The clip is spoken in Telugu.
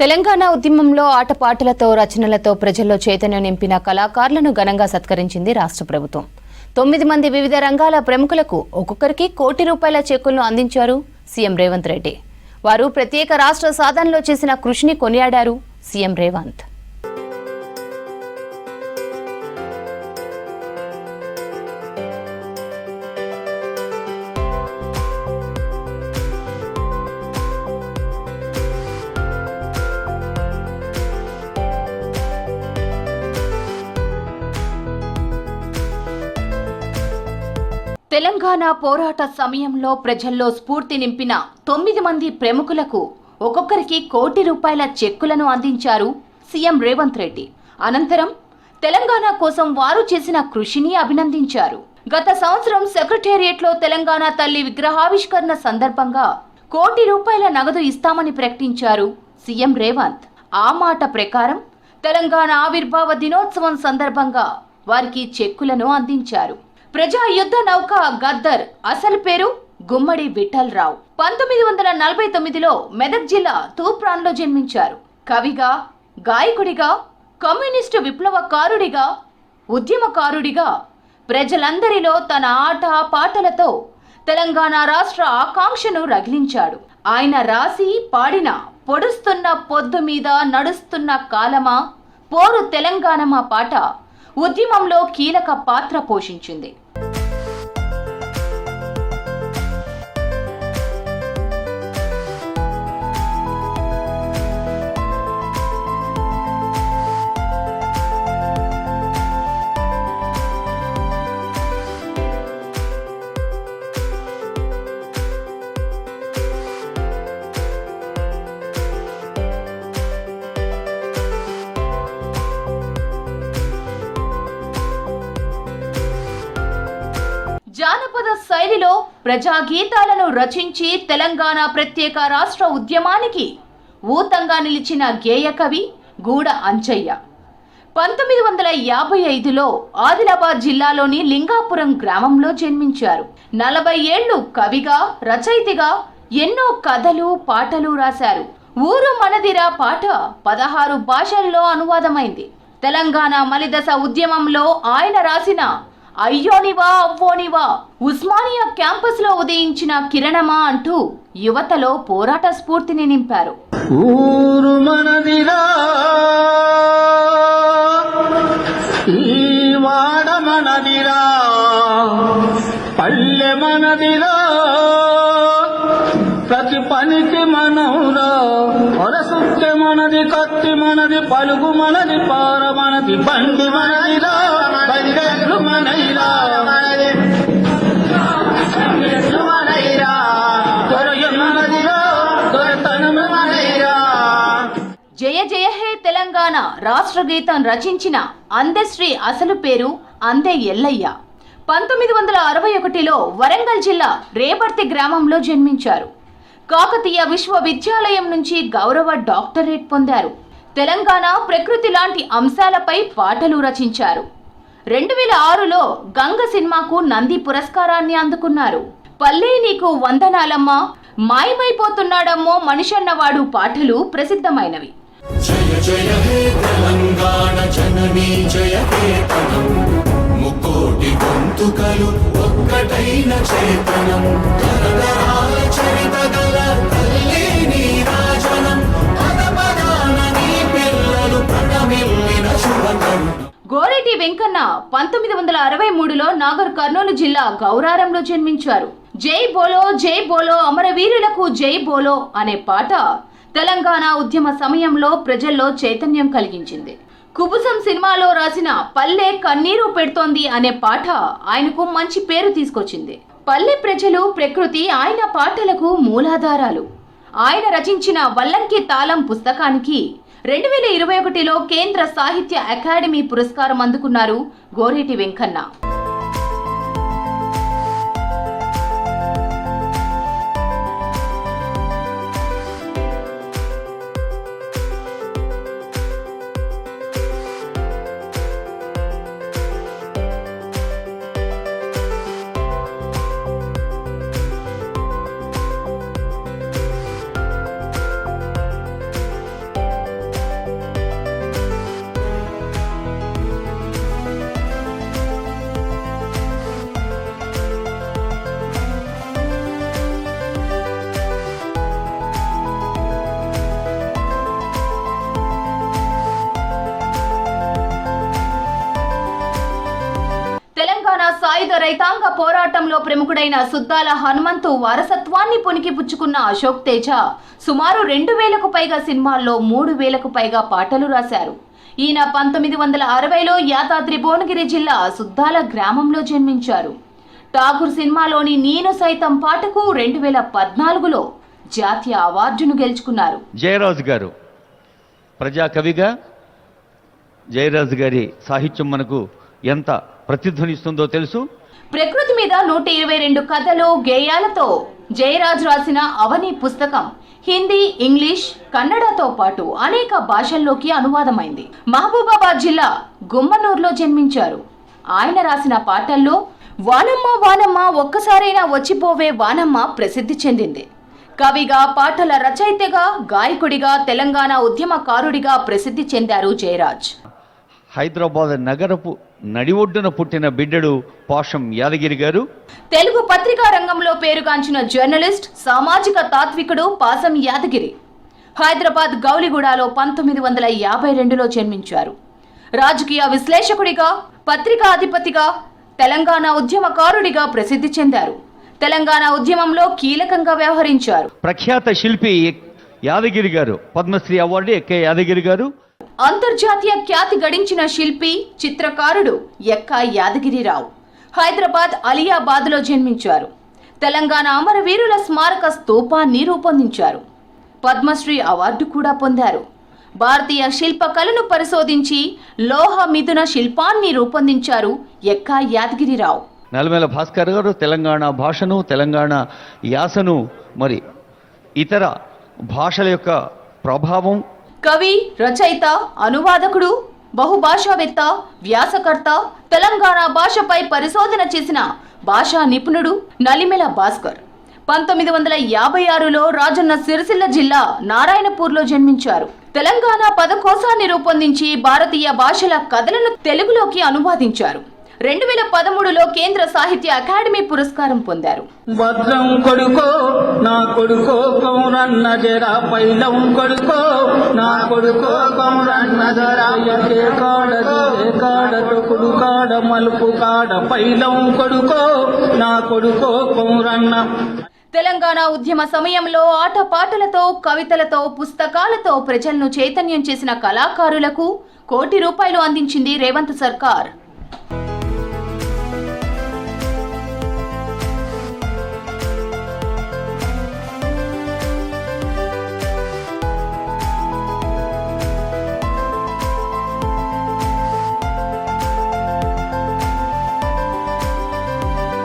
తెలంగాణ ఉద్యమంలో ఆటపాటలతో రచనలతో ప్రజల్లో చైతన్యం నింపిన కళాకారులను ఘనంగా సత్కరించింది రాష్ట్ర ప్రభుత్వం. 9 మంది వివిధ రంగాల ప్రముఖులకు ఒక్కొక్కరికి ₹1 కోటి చెక్కులను అందించారు సీఎం రేవంత్ రెడ్డి. వారు ప్రత్యేక రాష్ట్ర సాధనలో చేసిన కృషిని కొనియాడారు సీఎం రేవంత్. తెలంగాణ పోరాట సమయంలో ప్రజల్లో స్ఫూర్తి నింపిన 9 మంది ప్రముఖులకు ఒక్కొక్కరికి ₹1 కోటి చెక్కులను అందించారు సీఎం రేవంత్ రెడ్డి. అనంతరం తెలంగాణ కోసం వారు చేసిన కృషిని అభినందించారు. గత సంవత్సరం సెక్రటేరియట్లో తెలంగాణ తల్లి విగ్రహావిష్కరణ సందర్భంగా ₹1 కోటి నగదు ఇస్తామని ప్రకటించారు సీఎం రేవంత్. ఆ మాట ప్రకారం తెలంగాణ ఆవిర్భావ దినోత్సవం సందర్భంగా వారికి చెక్కులను అందించారు. ప్రజా యుద్ధ నౌక గద్దర్ అసలు పేరు గుమ్మడి విఠలరావు. 1949లో మెదక్ జిల్లా తూప్రాన్లో జన్మించారు. కవిగా, గాయకుడిగా, కమ్యూనిస్టు విప్లవకారుడిగా, ఉద్యమకారుడిగా ప్రజలందరిలో తన ఆట పాటలతో తెలంగాణ రాష్ట్ర ఆకాంక్షను రగిలించాడు. ఆయన రాసి పాడిన పొడుస్తున్న పొద్దు మీద నడుస్తున్న కాలమా, పోరు తెలంగాణమా పాట ఉద్యమంలో కీలక పాత్ర పోషించింది. జానపద శైలిలో ప్రజాగీతాలను రచించి తెలంగాణ ప్రత్యేక రాష్ట్ర ఉద్యమానికి ఊతంగా నిలిచిన గేయ కవి గూడ అంజయ్య 1955లో ఆదిలాబాద్ జిల్లాలోని లింగాపురం గ్రామంలో జన్మించారు. 40 ఏళ్లు కవిగా, రచయితగా ఎన్నో కథలు, పాటలు రాశారు. ఊరు మనదిరా పాట 16 భాషల్లో అనువాదమైంది. తెలంగాణ మలిదశ ఉద్యమంలో ఆయన రాసిన అయ్యోనివా అవ్వోనివా, ఉస్మానియా క్యాంపస్ లో ఉదయించిన కిరణమా అంటూ యువతలో పోరాట స్ఫూర్తిని నింపారు. ఊరు మనదిరా, ఈ వాడ మనదిరా, పల్లె మనదిరా, ప్రతి పనికి మనవురా, ఒరసుక్కె మనది, కత్తి మనది, పలుగు మనది, పార మనది, బండి మనదిరా, బండెట్లు మనైరా, మనైరా, దొరయ మనదిరా, దొరతనము మనైరా. జయ జయ హే తెలంగాణ రాష్ట్ర గీతం రచించిన అందశ్రీ అసలు పేరు అందే ఎల్లయ్య. 1961లో వరంగల్ జిల్లా రేపర్తి గ్రామంలో జన్మించారు. కాకతీయ విశ్వవిద్యాలయం నుంచి గౌరవ డాక్టరేట్ పొందారు. తెలంగాణ ప్రకృతి లాంటి అంశాలపై పాటలు రచించారు. 2006లో గంగ సినిమాకు నంది పురస్కారాన్ని అందుకున్నారు. పల్లె నీకు వందనాలమ్మా, మాయమైపోతున్నాడమ్మో మనిషన్నవాడు పాటలు ప్రసిద్ధమైనవి. జయ జయ హే తెలంగాణ జననీ జయ కేతనం, ముకోటి గొంతుకలు ఒక్కటైన చేతనం, తరతరాల చరిత గల తల్లి నీ రాజనం, పదపదాన నీ పిల్లలు ప్రణమిల్లిన శుభకరుణ. గోరేటి వెంకన్న 1963లో నాగర్ కర్నూలు జిల్లా గౌరారంలో జన్మించారు. జై బోలో అమరవీరులకు జై బోలో అనే పాట తెలంగాణ ఉద్యమ సమయంలో ప్రజల్లో చైతన్యం కలిగించింది. కుబుసం సినిమాలో రాసిన పల్లె కన్నీరు పెడుతోంది అనే పాట ఆయనకు మంచి పేరు తీసుకొచ్చింది. పల్లె ప్రజలు, ప్రకృతి ఆయన పాటలకు మూలాధారాలు. ఆయన రచించిన వల్లంకి తాళం పుస్తకానికి 2021లో కేంద్ర సాహిత్య అకాడమీ పురస్కారం అందుకున్నారు గోరేటి వెంకన్న. రైతాంగ పోరాటంలో ప్రముఖుడైన సుద్దాల హనుమంతు వారసత్వాన్ని పుణికిపుచ్చుకున్న అశోక్ తేజ సుమారు 2000కు పైగా సినిమాల్లో 3000కు పైగా పాటలు రాశారు. ఈయన 1960లో యాదాద్రి భువనగిరి జిల్లా సుద్దాల గ్రామంలో జన్మించారు. ఠాగూర్ సినిమాలోని నేను సైతం పాటకు 2014లో జాతీయ అవార్డును గెలుచుకున్నారు. జయరాజు గారు ప్రజాకవిగా జయరాజు గారి సాహిత్యం మనకు ఎంత ప్రతిధ్వనిస్తుందో తెలుసు. ప్రకృతి మీద 122 కథలు గేయాలతో జయరాజ్ రాసిన అవని పుస్తకం హిందీ, ఇంగ్లీష్, కన్నడతో పాటు అనేక భాషల్లోకి అనువాదమైంది. మహబూబాబాద్ జిల్లా గుమ్మనూరులో జన్మించారు. ఆయన రాసిన పాటల్లో వానమ్మ వానమ్మ ఒక్కసారైనా వచ్చిపోవే వానమ్మ ప్రసిద్ధి చెందింది. కవిగా, పాటల రచయితగా, గాయకుడిగా, తెలంగాణ ఉద్యమకారుడిగా ప్రసిద్ధి చెందారు జయరాజ్. హైదరాబాద్ నగరపు నడి ఒడ్డున పుట్టిన బిడ్డడు పాషం యాదగిరి గారు. తెలుగు పత్రికా రంగంలో పేరుగాంచిన జర్నలిస్ట్, సామాజిక తాత్వికుడు పాసం యాదగిరి. హైదరాబాద్ గౌలిగూడలో 1952లో జన్మించారు. రాజకీయ విశ్లేషకుడిగా, పత్రికా అధిపతిగా, తెలంగాణ ఉద్యమకారుడిగా ప్రసిద్ధి చెందారు. తెలంగాణ ఉద్యమంలో కీలకంగా వ్యవహరించారు. ప్రఖ్యాత శిల్పి యాదగిరి గారు, పద్మశ్రీ అవార్డు ఎక్కే యాదగిరి గారు. అంతర్జాతీయ ఖ్యాతి గడించిన శిల్పి, చిత్రకారుడు ఎక్కా యాదగిరిరావు. హైదరాబాద్ అలియాబాద్లో జన్మించారు. తెలంగాణ అమరవీరుల స్మారక స్తూపాన్ని రూపొందించారు. పద్మశ్రీ అవార్డు కూడా పొందారు. భారతీయ శిల్పకళను పరిశోధించి లోహ మిథున శిల్పాన్ని రూపొందించారు ఎక్కా యాదగిరిరావు. నల్మెల భాస్కర్ గారు తెలంగాణ భాషను, తెలంగాణ యాసను, మరి ఇతర భాషల యొక్క ప్రభావం. కవి, రచయిత, అనువాదకుడు, బహుభాషావేత్త, వ్యాసకర్త, తెలంగాణ భాషపై పరిశోధన చేసిన భాషా నిపుణుడు నలిమెల భాస్కర్. 1956లో రాజన్న సిరిసిల్ల జిల్లా నారాయణపూర్లో జన్మించారు. తెలంగాణ పదకోశాన్ని రూపొందించి భారతీయ భాషల కథలను తెలుగులోకి అనువాదించారు. 2013లో కేంద్ర సాహిత్య అకాడమీ పురస్కారం పొందారు. భద్రం కొడుకో నా కొడుకో కౌరన్న జరా పైలం కొడుకో నా కొడుకో కౌరన్న జరా ఏ కాడ తొకుడు కాడ మలుపు కాడ పైలం కొడుకో నా కొడుకో కౌరన్న. తెలంగాణ ఉద్యమ సమయంలో ఆటపాటలతో, కవితలతో, పుస్తకాలతో ప్రజలను చైతన్యం చేసిన కళాకారులకు ₹1 కోటి అందించింది రేవంత్ సర్కార్.